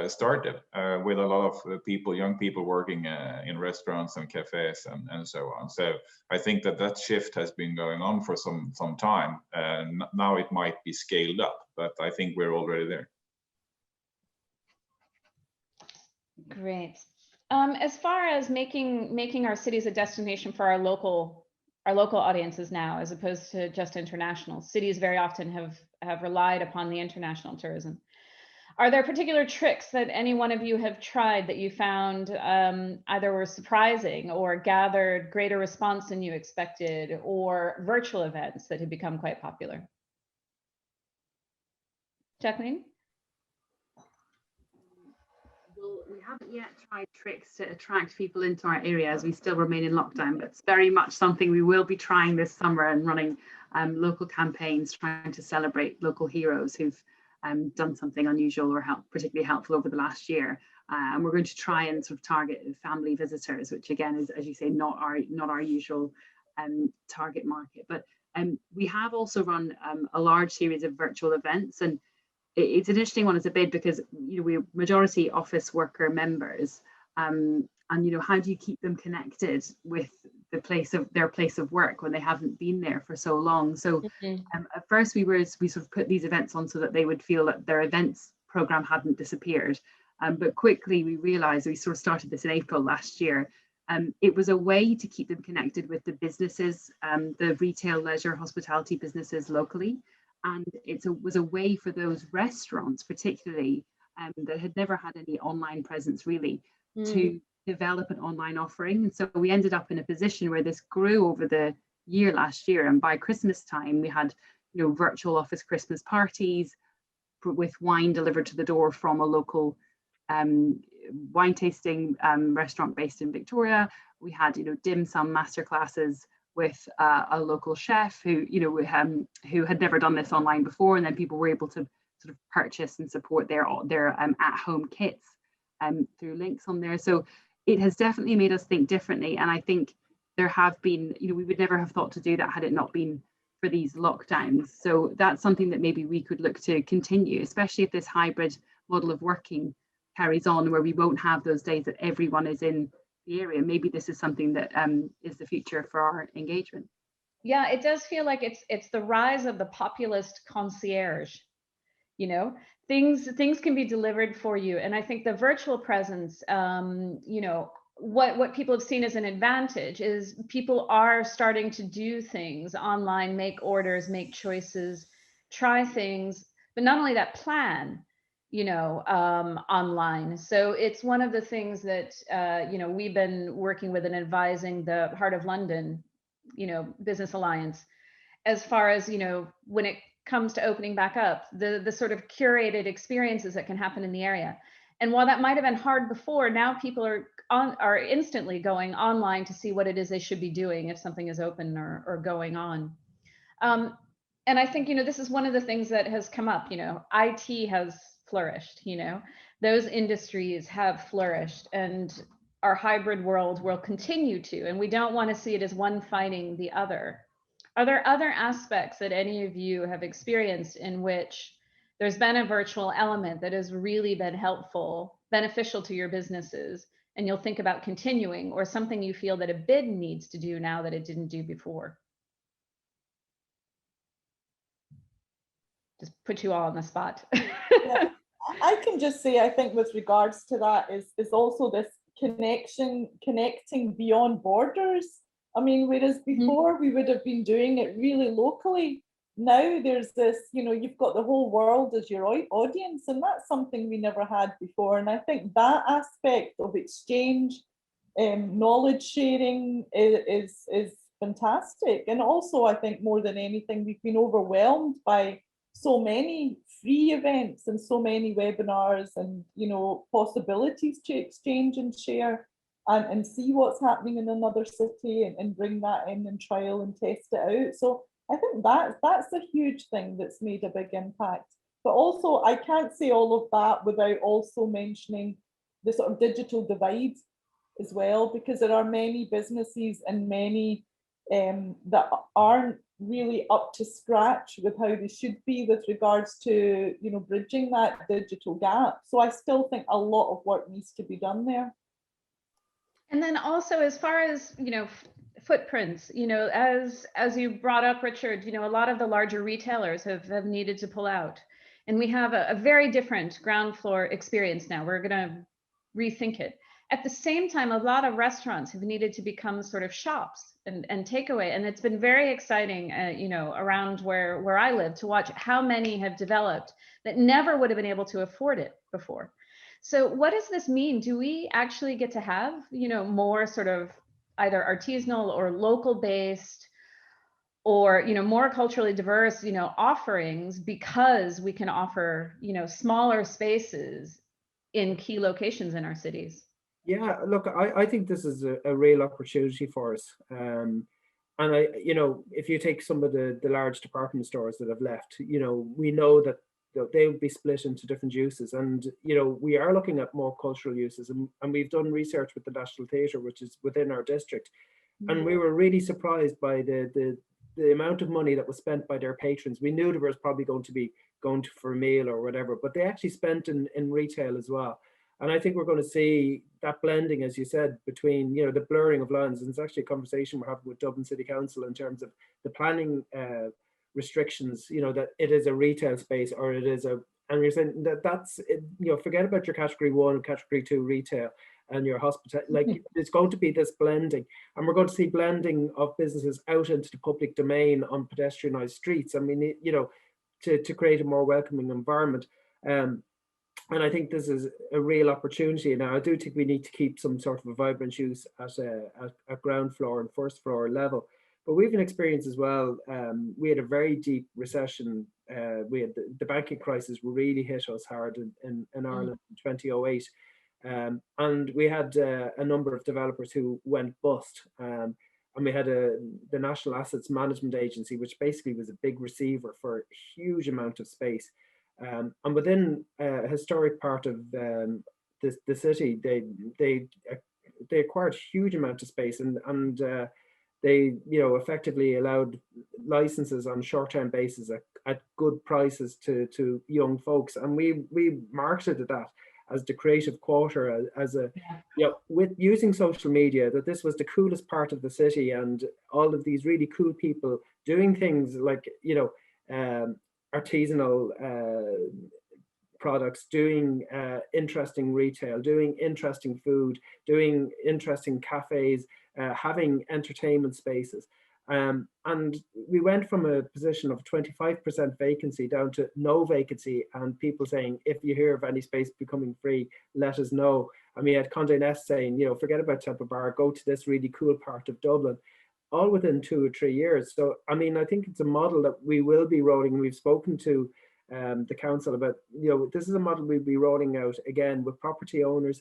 started with a lot of people, young people working in restaurants and cafes and so on. So I think that shift has been going on for some time, and now it might be scaled up, but I think we're already there. Great. As far as making our cities a destination for our local audiences now, as opposed to just international, cities very often have relied upon the international tourism. Are there particular tricks that any one of you have tried that you found either were surprising or gathered greater response than you expected, or virtual events that have become quite popular? Jacqueline? Well, we haven't yet tried tricks to attract people into our area as we still remain in lockdown, but it's very much something we will be trying this summer and running local campaigns trying to celebrate local heroes who've done something unusual or particularly helpful over the last year. And we're going to try and sort of target family visitors, which again is, as you say, not our usual target market. But we have also run a large series of virtual events, and it's an interesting one as a bid because, you know, we're majority office worker members, and you know, how do you keep them connected with their place of work when they haven't been there for so long? So at first we sort of put these events on so that they would feel that their events program hadn't disappeared, but quickly we realized, we sort of started this in April last year, it was a way to keep them connected with the businesses, the retail, leisure, hospitality businesses locally. And it was a way for those restaurants particularly that had never had any online presence really to develop an online offering. And so we ended up in a position where this grew over the year last year, and by Christmas time we had, you know, virtual office Christmas parties with wine delivered to the door from a local wine tasting restaurant based in Victoria. We had, dim sum masterclasses with a local chef who, who had never done this online before, and then people were able to sort of purchase and support their at-home kits through links on there. So it has definitely made us think differently, and I think there have been, we would never have thought to do that had it not been for these lockdowns. So that's something that maybe we could look to continue, especially if this hybrid model of working carries on, where we won't have those days that everyone is in the area. Maybe this is something that is the future for our engagement. Yeah, it does feel like it's the rise of the populist concierge. Things can be delivered for you, and I think the virtual presence, what people have seen as an advantage is people are starting to do things online, make orders, make choices, try things, but not only that, plan, online. So it's one of the things that, we've been working with and advising the Heart of London, Business Alliance, as far as, when it comes to opening back up, the sort of curated experiences that can happen in the area. And while that might have been hard before, now people are instantly going online to see what it is they should be doing if something is open or going on. And I think, this is one of the things that has come up, IT has flourished, those industries have flourished, and our hybrid world will continue to, and we don't want to see it as one fighting the other. Are there other aspects that any of you have experienced in which there's been a virtual element that has really been helpful, beneficial to your businesses, and you'll think about continuing, or something you feel that a bid needs to do now that it didn't do before? Just put you all on the spot. Yeah. I can just say, I think with regards to that is also this connecting beyond borders. I mean, whereas before we would have been doing it really locally, now there's this, you've got the whole world as your audience, and that's something we never had before. And I think that aspect of exchange, knowledge sharing is fantastic. And also, I think more than anything, we've been overwhelmed by so many free events and so many webinars and, possibilities to exchange and share and see what's happening in another city and bring that in and trial and test it out. So I think that's a huge thing that's made a big impact. But also, I can't say all of that without also mentioning the sort of digital divide as well, because there are many businesses and many that aren't really up to scratch with how they should be with regards to, bridging that digital gap. So I still think a lot of work needs to be done there. And then also, as far as, footprints, as you brought up, Richard, a lot of the larger retailers have needed to pull out. And we have a very different ground floor experience now. We're going to rethink it. At the same time, a lot of restaurants have needed to become sort of shops and takeaway. And it's been very exciting, around where I live, to watch how many have developed that never would have been able to afford it before. So what does this mean? Do we actually get to have, more sort of either artisanal or local based or, more culturally diverse, offerings, because we can offer, smaller spaces in key locations in our cities? Yeah, look, I think this is a real opportunity for us. And if you take some of the large department stores that have left, we know that they would be split into different uses. And, we are looking at more cultural uses. And we've done research with the National Theatre, which is within our district. And we were really surprised by the amount of money that was spent by their patrons. We knew there was probably going for a meal or whatever, but they actually spent in retail as well. And I think we're going to see that blending, as you said, between, the blurring of lines. And it's actually a conversation we're having with Dublin City Council in terms of the planning restrictions, that it is a retail space or it is and you're saying that's, forget about your category 1 and category 2 retail and your hospitality. Like, it's going to be this blending, and we're going to see blending of businesses out into the public domain on pedestrianized streets. I mean, to create a more welcoming environment. And I think this is a real opportunity. Now, I do think we need to keep some sort of a vibrant use at ground floor and first floor level. But we've an experience as well. We had a very deep recession. We had the banking crisis really hit us hard in Ireland in 2008. And we had a number of developers who went bust. And we had the National Assets Management Agency, which basically was a big receiver for a huge amount of space. And within a historic part of the city, they acquired huge amount of space, and they effectively allowed licenses on short-term basis at good prices to young folks, and we marketed that as the creative quarter, as a with using social media, that this was the coolest part of the city, and all of these really cool people doing things like artisanal products, doing interesting retail, doing interesting food, doing interesting cafes, having entertainment spaces. And we went from a position of 25% vacancy down to no vacancy, and people saying, if you hear of any space becoming free, let us know. And we had Condé Nast saying, forget about Temple Bar, go to this really cool part of Dublin, all within 2 or 3 years. So, I mean, I think it's a model that we will be rolling. We've spoken to the council about, this is a model we'll be rolling out again with property owners.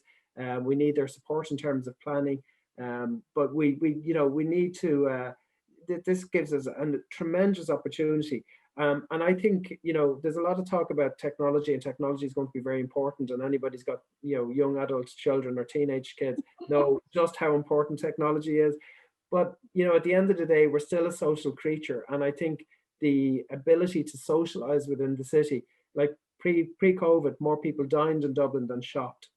We need their support in terms of planning, but we need to. This gives us a tremendous opportunity, and I think there's a lot of talk about technology, and technology is going to be very important. And anybody's got young adults, children, or teenage kids know just how important technology is. But at the end of the day, we're still a social creature, and I think the ability to socialize within the city, like pre-COVID, more people dined in Dublin than shopped,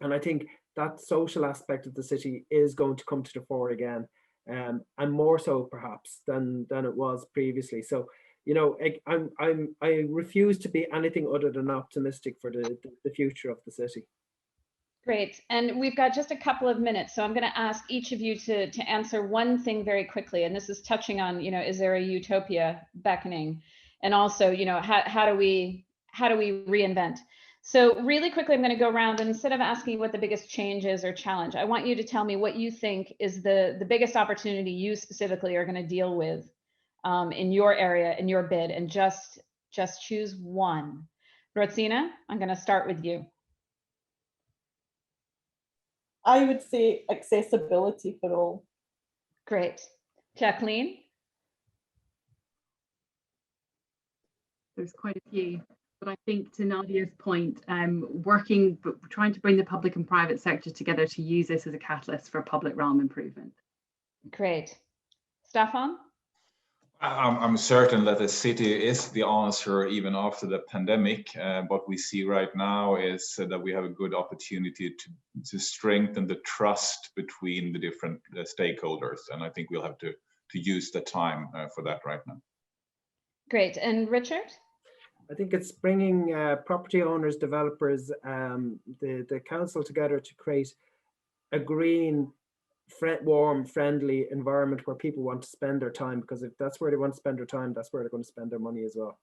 and I think that social aspect of the city is going to come to the fore again, and more so perhaps than it was previously. So I refuse to be anything other than optimistic for the future of the city. Great. And we've got just a couple of minutes, so I'm going to ask each of you to answer one thing very quickly. And this is touching on, is there a utopia beckoning? And also, how do we reinvent? So really quickly, I'm going to go around, and instead of asking what the biggest change is or challenge, I want you to tell me what you think is the biggest opportunity you specifically are going to deal with in your area, in your bid, and just choose one. Rozina, I'm going to start with you. I would say accessibility for all. Great. Jacqueline? There's quite a few, but I think to Nadia's point, trying to bring the public and private sector together to use this as a catalyst for public realm improvement. Great. Staffan? I'm certain that the city is the answer even after the pandemic. What we see right now is that we have a good opportunity to strengthen the trust between the different stakeholders. And I think we'll have to use the time for that right now. Great. And Richard? I think it's bringing property owners, developers, the council together to create a green, warm, friendly environment where people want to spend their time, because if that's where they want to spend their time, that's where they're going to spend their money as well.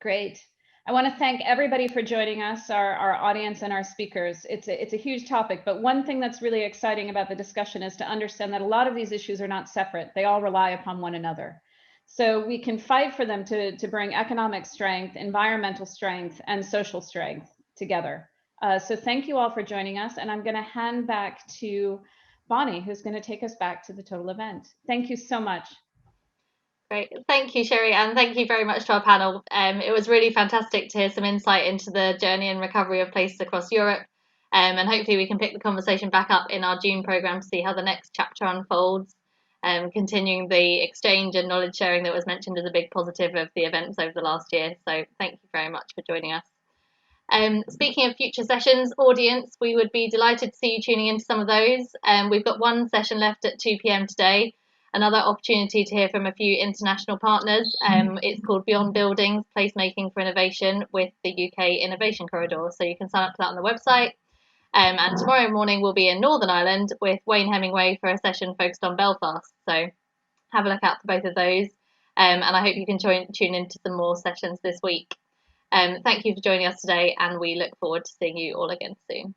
Great. I want to thank everybody for joining us, our audience and our speakers. It's a huge topic, but one thing that's really exciting about the discussion is to understand that a lot of these issues are not separate. They all rely upon one another. So we can fight for them to bring economic strength, environmental strength, and social strength together. So thank you all for joining us, and I'm going to hand back to Bonnie, who's going to take us back to the total event. Thank you so much. Great. Thank you, Sherry, and thank you very much to our panel. It was really fantastic to hear some insight into the journey and recovery of places across Europe, and hopefully we can pick the conversation back up in our June programme to see how the next chapter unfolds, continuing the exchange and knowledge sharing that was mentioned as a big positive of the events over the last year. So thank you very much for joining us. Speaking of future sessions, audience, we would be delighted to see you tuning into some of those. We've got one session left at 2 p.m. today, another opportunity to hear from a few international partners. It's called Beyond Buildings, Placemaking for Innovation with the UK Innovation Corridor. So you can sign up for that on the website. And tomorrow morning we'll be in Northern Ireland with Wayne Hemingway for a session focused on Belfast. So have a look out for both of those. And I hope you can tune into some more sessions this week. Thank you for joining us today, and we look forward to seeing you all again soon.